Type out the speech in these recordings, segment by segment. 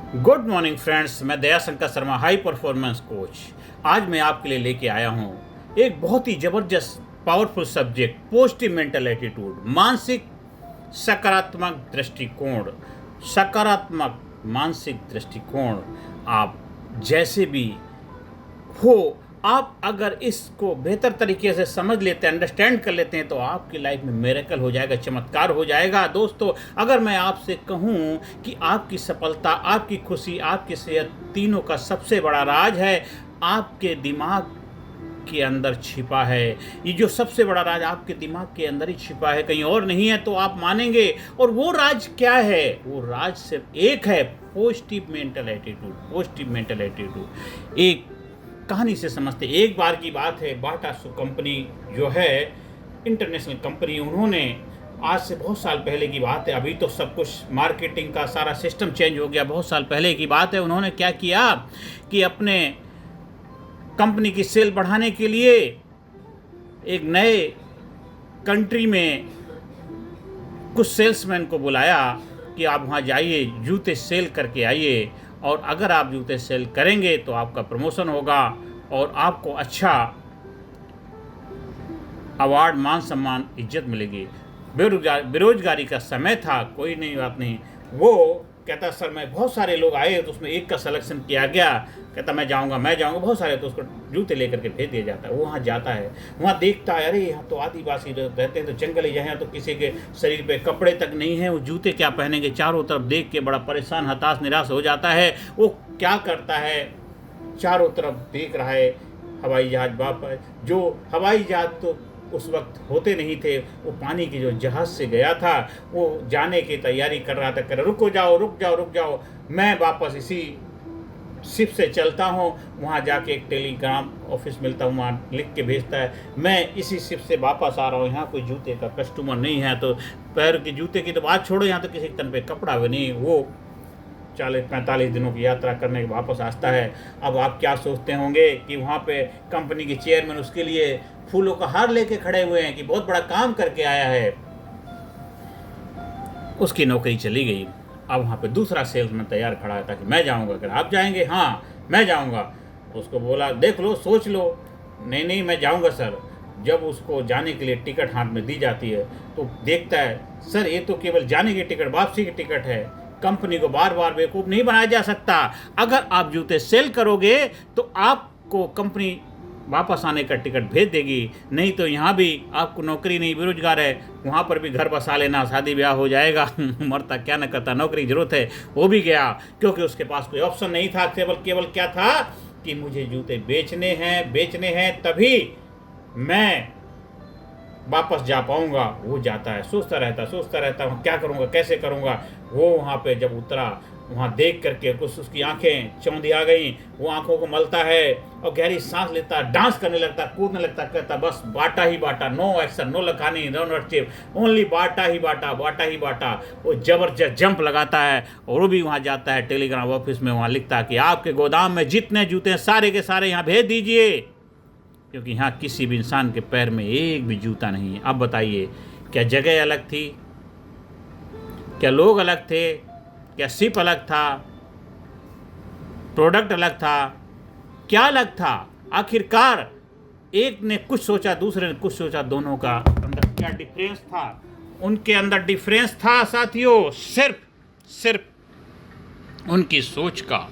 Good morning friends, मैं Daya Shankar Sharma, high performance coach. आज मैं आपके लिए लेके आया हूँ एक बहुत ही ज़बरदस्त powerful subject, positive mental attitude, मानसिक सकारात्मक दृष्टिकोण। सकारात्मक मानसिक दृष्टिकोण। आप जैसे भी हो, आप अगर इसको बेहतर तरीके से समझ लेते हैं, अंडरस्टैंड कर लेते हैं, तो आपकी लाइफ में मिरेकल हो जाएगा, चमत्कार हो जाएगा। दोस्तों, अगर मैं आपसे कहूं कि आपकी सफलता, आपकी खुशी, आपकी सेहत, तीनों का सबसे बड़ा राज है आपके दिमाग के अंदर छिपा है। ये जो सबसे बड़ा राज आपके दिमाग के अंदर ही छिपा है, कहीं और नहीं है, तो आप मानेंगे। और वो राज क्या है? वो राज सिर्फ एक है, positive mental attitude. Positive mental attitude एक कहानी से समझते। एक बार की बात है, बाटा कंपनी जो है इंटरनेशनल कंपनी, उन्होंने आज से बहुत साल पहले की बात है, अभी तो सब कुछ मार्केटिंग का सारा सिस्टम चेंज हो गया, बहुत साल पहले की बात है, उन्होंने क्या किया कि अपने कंपनी की सेल बढ़ाने के लिए एक नए कंट्री में कुछ सेल्समैन को बुलाया कि आप वहाँ जाइए, जूते सेल करके आइए, और अगर आप जूते सेल करेंगे तो आपका प्रमोशन होगा और आपको अच्छा अवार्ड, मान सम्मान, इज्जत मिलेगी। बेरोजगारी का समय था, कोई नहीं, बात नहीं। वो कहता सर मैं, बहुत सारे लोग आए तो उसमें एक का सिलेक्शन किया गया, कहता मैं जाऊंगा, बहुत सारे, तो उसको जूते लेकर के भेज दिया जाता है। वो वहाँ जाता है, वहाँ देखता है, अरे यहाँ तो आदिवासी रहते हैं, तो जंगल ही हैं, तो किसी के शरीर पे कपड़े तक नहीं है, वो जूते क्या पहनेंगे। चारों तरफ देख के बड़ा परेशान, हताश, निराश हो जाता है। वो क्या करता है, चारों तरफ देख रहा है, हवाई जहाज वापस, जो हवाई जहाज तो उस वक्त होते नहीं थे, वो पानी की जो जहाज़ से गया था, वो जाने की तैयारी कर रहा था, कर रुको जाओ, रुक जाओ, रुक जाओ, मैं वापस इसी शिप से चलता हूँ। वहाँ जाके एक टेलीग्राम ऑफिस मिलता हूँ, वहाँ लिख के भेजता है, मैं इसी शिप से वापस आ रहा हूँ, यहाँ कोई जूते का कस्टमर नहीं है। तो पैर के जूते की तो बात छोड़ो, यहाँ तो किसी तन पे कपड़ा भी नहीं। वो 40-45 दिनों की यात्रा करने के वापस आता है। अब आप क्या सोचते होंगे कि वहाँ पे कंपनी के चेयरमैन उसके लिए फूलों का हार लेके खड़े हुए हैं कि बहुत बड़ा काम करके आया है। उसकी नौकरी चली गई। अब वहाँ पे दूसरा सेल्समैन तैयार खड़ा है ताकि मैं जाऊँगा, अगर आप जाएंगे, हाँ मैं जाऊँगा। उसको बोला देख लो, सोच लो। नहीं नहीं, मैं जाऊँगा सर। जब उसको जाने के लिए टिकट हाथ में दी जाती है तो देखता है, सर ये तो केवल जाने की टिकट, वापसी की टिकट है। कंपनी को बार बार बेवकूफ़ नहीं बनाया जा सकता। अगर आप जूते सेल करोगे तो आपको कंपनी वापस आने का टिकट भेज देगी, नहीं तो यहाँ भी आपको नौकरी नहीं, बेरोजगार है, वहाँ पर भी घर बसा लेना, शादी ब्याह हो जाएगा। मरता क्या न करता, नौकरी जरूरत है। वो भी गया क्योंकि उसके पास कोई ऑप्शन नहीं था, केवल क्या था कि मुझे जूते बेचने हैं, तभी मैं वापस जा पाऊँगा। वो जाता है, सोचता रहता क्या करूँगा, कैसे करूँगा। वो वहाँ पे जब उतरा, वहाँ देख करके कुछ उसकी आंखें चौंधी आ गई। वो आंखों को मलता है और गहरी सांस लेता, डांस करने लगता, कूदने लगता, कहता बस बाटा ही Bata, no Action, no Lakhani, no नोटिव, ओनली बाटा ही बाटा, बाटा ही बाटा। वो जबरदस्त जंप लगाता है और वो भी वहाँ जाता है टेलीग्राम ऑफिस में, वहाँ लिखता है कि आपके गोदाम में जितने जूते हैं सारे के सारे यहाँ भेज दीजिए, क्योंकि यहाँ किसी भी इंसान के पैर में एक भी जूता नहीं है। अब बताइए, क्या जगह अलग थी, क्या लोग अलग थे, क्या शिप अलग था, प्रोडक्ट अलग था, क्या अलग था? आखिरकार एक ने कुछ सोचा, दूसरे ने कुछ सोचा, दोनों का अंदर क्या डिफरेंस था? उनके अंदर डिफरेंस था साथियों, सिर्फ उनकी सोच का,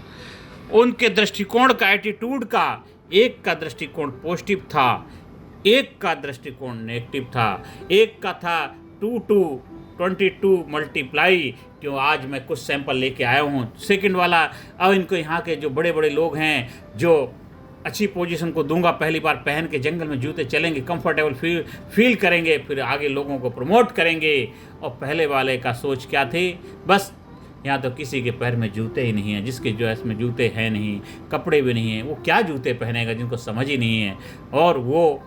उनके दृष्टिकोण का, एटीट्यूड का। एक का दृष्टिकोण पॉजिटिव था, एक का दृष्टिकोण नेगेटिव था। एक का था 2 मल्टीप्लाई, क्यों आज मैं कुछ सैंपल लेके आया हूँ। सेकंड वाला, अब इनको यहाँ के जो बड़े बड़े लोग हैं, जो अच्छी पोजीशन को दूंगा, पहली बार पहन के जंगल में जूते चलेंगे, कंफर्टेबल फील करेंगे, फिर आगे लोगों को प्रमोट करेंगे। और पहले वाले का सोच क्या थी, बस यहाँ तो किसी के पैर में जूते ही नहीं हैं, जिसके जो इसमें जूते हैं नहीं, कपड़े भी नहीं हैं, वो क्या जूते पहनेगा, जिनको समझ ही नहीं है, और वो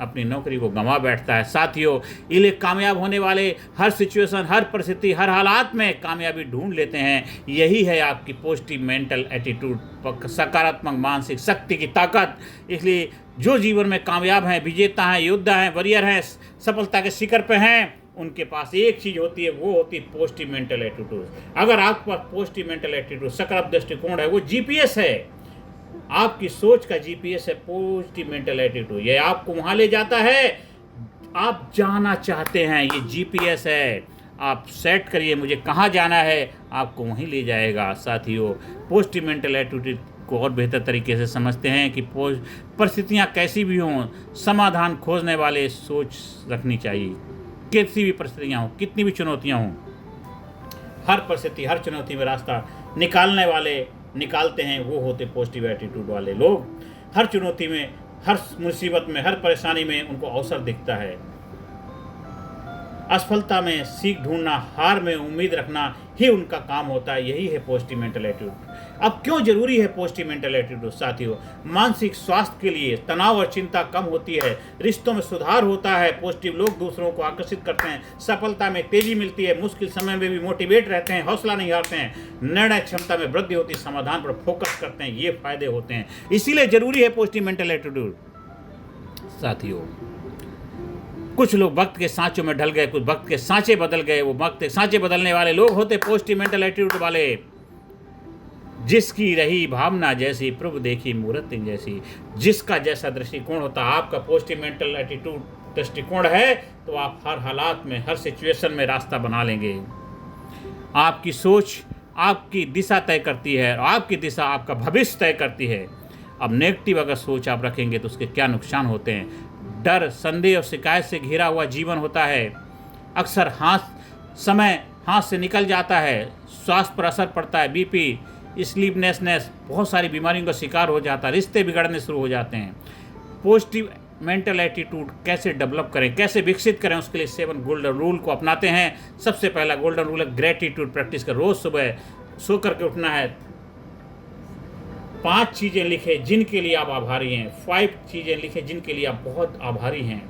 अपनी नौकरी को गंवा बैठता है। साथियों, इसलिए कामयाब होने वाले हर सिचुएशन, हर परिस्थिति, हर हालात में कामयाबी ढूंढ लेते हैं। यही है आपकी पॉजिटिव मेंटल एटीट्यूड, सकारात्मक मानसिक शक्ति की ताकत। इसलिए जो जीवन में कामयाब हैं, विजेता हैं, योद्धा हैं, वॉरियर हैं, सफलता के शिखर पे हैं, उनके पास एक चीज़ होती है, वो होती है पॉजिटिव मेंटल एटीट्यूड। अगर आपके पास पॉजिटिव मेंटल एटीट्यूड, सकारात्मक दृष्टिकोण है, वो जीपीएस है, आपकी सोच का जीपीएस है पॉजिटिव मेंटल एटीट्यूड। ये आपको वहाँ ले जाता है आप जाना चाहते हैं, ये जीपीएस है। आप सेट करिए मुझे कहाँ जाना है, आपको वहीं ले जाएगा। साथियों, पॉजिटिव मेंटल एटीट्यूड को और बेहतर तरीके से समझते हैं कि परिस्थितियाँ कैसी भी हों, समाधान खोजने वाले सोच रखनी चाहिए। कैसी भी परिस्थितियाँ हों, कितनी भी चुनौतियाँ हों, हर परिस्थिति, हर चुनौती में रास्ता निकालने वाले निकालते हैं, वो होते पॉजिटिव एटीट्यूड वाले लोग। हर चुनौती में, हर मुसीबत में, हर परेशानी में उनको अवसर दिखता है। असफलता में सीख ढूंढना, हार में उम्मीद रखना ही उनका काम होता है। यही है पॉजिटिव मेंटल एटीट्यूड। अब क्यों जरूरी है पॉजिटिव मेंटल एटीट्यूड साथियों? मानसिक स्वास्थ्य के लिए तनाव और चिंता कम होती है, रिश्तों में सुधार होता है, पॉजिटिव लोग दूसरों को आकर्षित करते हैं, सफलता में तेजी मिलती है, मुश्किल समय में भी मोटिवेट रहते हैं, हौसला नहीं हारते हैं, निर्णय क्षमता में वृद्धि होती है, समाधान पर फोकस करते हैं। ये फायदे होते हैं, इसीलिए जरूरी है पॉजिटिव मेंटल एटीट्यूड साथियों। कुछ लोग वक्त के सांचों में ढल गए, कुछ वक्त के सांचे बदल गए। वो वक्त के सांचे बदलने वाले लोग होते पॉजिटिव मेंटल एटीट्यूड वाले। जिसकी रही भावना जैसी, प्रभु देखी मूर्ति जैसी। जिसका जैसा दृष्टिकोण होता है, आपका पॉजिटिव मेंटल एटीट्यूड दृष्टिकोण है, तो आप हर हालात में, हर सिचुएशन में रास्ता बना लेंगे। आपकी सोच आपकी दिशा तय करती है, और आपकी दिशा आपका भविष्य तय करती है। अब नेगेटिव अगर सोच आप रखेंगे तो उसके क्या नुकसान होते हैं? डर, संदेह और शिकायत से घिरा हुआ जीवन होता है। अक्सर समय हाथ से निकल जाता है, स्वास्थ्य पर असर पड़ता है, बीपी, स्लीपनेसनेस, बहुत सारी बीमारियों का शिकार हो जाता है, रिश्ते बिगड़ने शुरू हो जाते हैं। पॉजिटिव मेंटल एटीट्यूड कैसे डेवलप करें, कैसे विकसित करें, उसके लिए 7 गोल्डन रूल को अपनाते हैं। सबसे पहला गोल्डन रूल है ग्रेटिट्यूड प्रैक्टिस कर। रोज सुबह सो करके उठना है, 5 चीज़ें लिखें जिनके लिए आप आभारी हैं। 5 चीज़ें लिखें जिनके लिए आप बहुत आभारी हैं।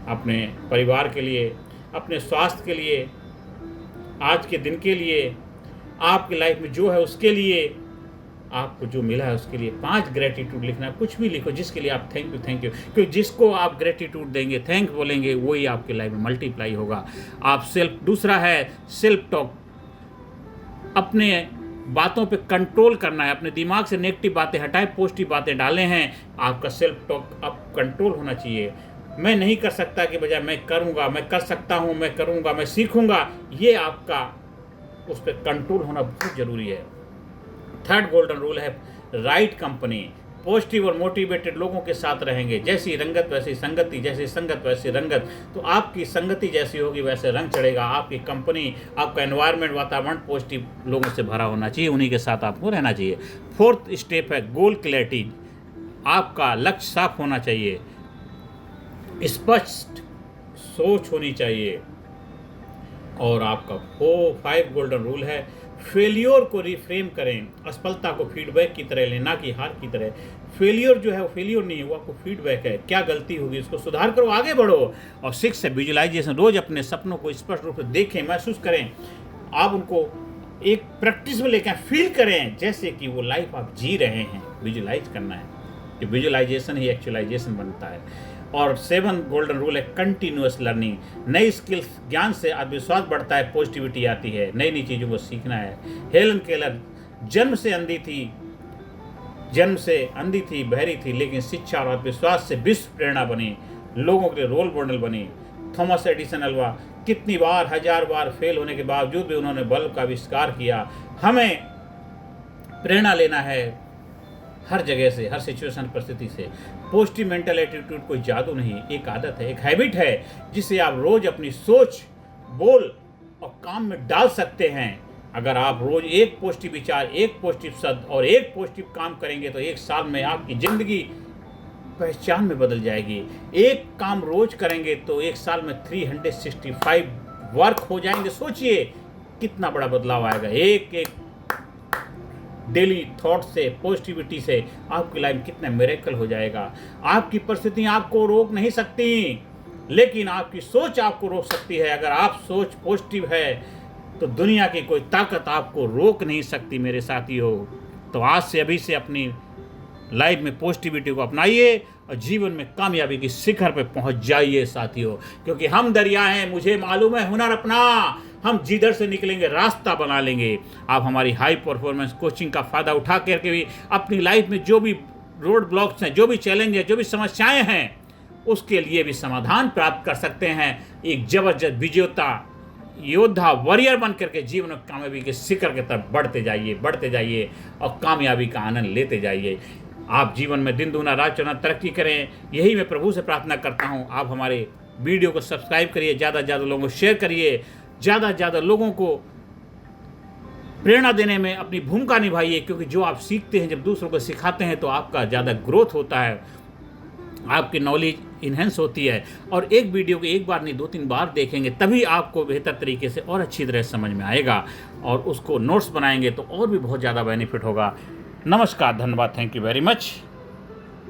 अपने परिवार के लिए, अपने स्वास्थ्य के लिए, आज के दिन के लिए, आपकी लाइफ में जो है उसके लिए, आपको जो मिला है उसके लिए 5 ग्रेटिट्यूड लिखना है। कुछ भी लिखो जिसके लिए आप थैंक यू, क्योंकि जिसको आप ग्रेटिट्यूड देंगे, थैंक बोलेंगे, वही आपकी लाइफ में मल्टीप्लाई होगा। आप दूसरा है सेल्फ टॉक। अपने बातों पे कंट्रोल करना है, अपने दिमाग से नेगेटिव बातें हटाएं, पॉजिटिव बातें डालें हैं। आपका सेल्फ टॉक अब कंट्रोल होना चाहिए। मैं नहीं कर सकता के बजाय मैं करूँगा, मैं कर सकता हूँ, मैं करूँगा, मैं सीखूँगा, ये आपका उस पर कंट्रोल होना बहुत ज़रूरी है। 3rd गोल्डन रूल है राइट कंपनी। पॉजिटिव और मोटिवेटेड लोगों के साथ रहेंगे। जैसी रंगत वैसी संगति, जैसी संगत वैसी रंगत। तो आपकी संगति जैसी होगी वैसे रंग चढ़ेगा। आपकी कंपनी, आपका एनवायरनमेंट, वातावरण पॉजिटिव लोगों से भरा होना चाहिए, उन्हीं के साथ आपको रहना चाहिए। 4th स्टेप है गोल क्लैरिटी। आपका लक्ष्य साफ होना चाहिए, स्पष्ट सोच होनी चाहिए। और आपका 5 गोल्डन रूल है फेलियर को रिफ्रेम करें। असफलता को फीडबैक की तरह लें, ना कि हार की तरह। फेलियर जो है वो फेलियर नहीं है, वो आपको फीडबैक है। क्या गलती होगी उसको सुधार करो, आगे बढ़ो। और 6 है विजुअलाइजेशन। रोज अपने सपनों को स्पष्ट रूप से देखें, महसूस करें। आप उनको एक प्रैक्टिस में लेकर फील करें जैसे कि वो लाइफ आप जी रहे हैं। विजुअलाइज करना है, कि विजुअलाइजेशन ही एक्चुअलाइजेशन बनता है। और 7 गोल्डन रूल है कंटिन्यूअस लर्निंग। नई स्किल्स, ज्ञान से आत्मविश्वास बढ़ता है, पॉजिटिविटी आती है, नई नई चीज़ों को सीखना है। हेलन केलर जन्म से अंधी थी, बहरी थी, लेकिन शिक्षा और आत्मविश्वास से विश्व प्रेरणा बनी, लोगों के लिए रोल मॉडल बनी। थॉमस एडिसन अल्वा कितनी बार, 1000 बार फेल होने के बावजूद भी उन्होंने बल्ब का आविष्कार किया। हमें प्रेरणा लेना है हर जगह से, हर सिचुएशन, परिस्थिति से। पॉजिटिव मेंटल एटीट्यूड कोई जादू नहीं, एक आदत है, एक हैबिट है, जिसे आप रोज अपनी सोच, बोल और काम में डाल सकते हैं। अगर आप रोज एक पॉजिटिव विचार, एक पॉजिटिव शब्द और एक पॉजिटिव काम करेंगे तो 1 साल में आपकी जिंदगी पहचान में बदल जाएगी। एक काम रोज करेंगे तो 1 साल में 365 वर्क हो जाएंगे। सोचिए कितना बड़ा बदलाव आएगा। एक डेली थॉट से, पॉजिटिविटी से आपकी लाइफ में कितना मिरेकल हो जाएगा। आपकी परिस्थितियां आपको रोक नहीं सकती, लेकिन आपकी सोच आपको रोक सकती है। अगर आप सोच पॉजिटिव है तो दुनिया की कोई ताकत आपको रोक नहीं सकती मेरे साथियों। तो आज से, अभी से अपनी लाइफ में पॉजिटिविटी को अपनाइए और जीवन में कामयाबी की शिखर पे पहुंच जाइए साथियों, क्योंकि हम दरिया हैं, मुझे मालूम है हुनर अपना, हम जिधर से निकलेंगे रास्ता बना लेंगे। आप हमारी हाई परफॉर्मेंस कोचिंग का फ़ायदा उठा करके भी अपनी लाइफ में जो भी रोड ब्लॉक्स हैं, जो भी चैलेंज है, जो भी समस्याएं हैं, उसके लिए भी समाधान प्राप्त कर सकते हैं। एक जबरदस्त विजेता योद्धा वॉरियर बन करके जीवन में कामयाबी के शिखर की तरफ बढ़ते जाइए और कामयाबी का आनंद लेते जाइए। आप जीवन में दिन दूना रात चौगुना तरक्की करें, यही मैं प्रभु से प्रार्थना करता हूं। आप हमारे वीडियो को सब्सक्राइब करिए, ज़्यादा से ज़्यादा लोगों को शेयर करिए, ज़्यादा से ज़्यादा लोगों को प्रेरणा देने में अपनी भूमिका निभाइए, क्योंकि जो आप सीखते हैं, जब दूसरों को सिखाते हैं तो आपका ज़्यादा ग्रोथ होता है, आपकी नॉलेज इन्हेंस होती है। और एक वीडियो को एक बार नहीं 2-3 बार देखेंगे, तभी आपको बेहतर तरीके से और अच्छी तरह समझ में आएगा, और उसको नोट्स बनाएंगे तो और भी बहुत ज़्यादा बेनिफिट होगा। नमस्कार, धन्यवाद, थैंक यू वेरी मच।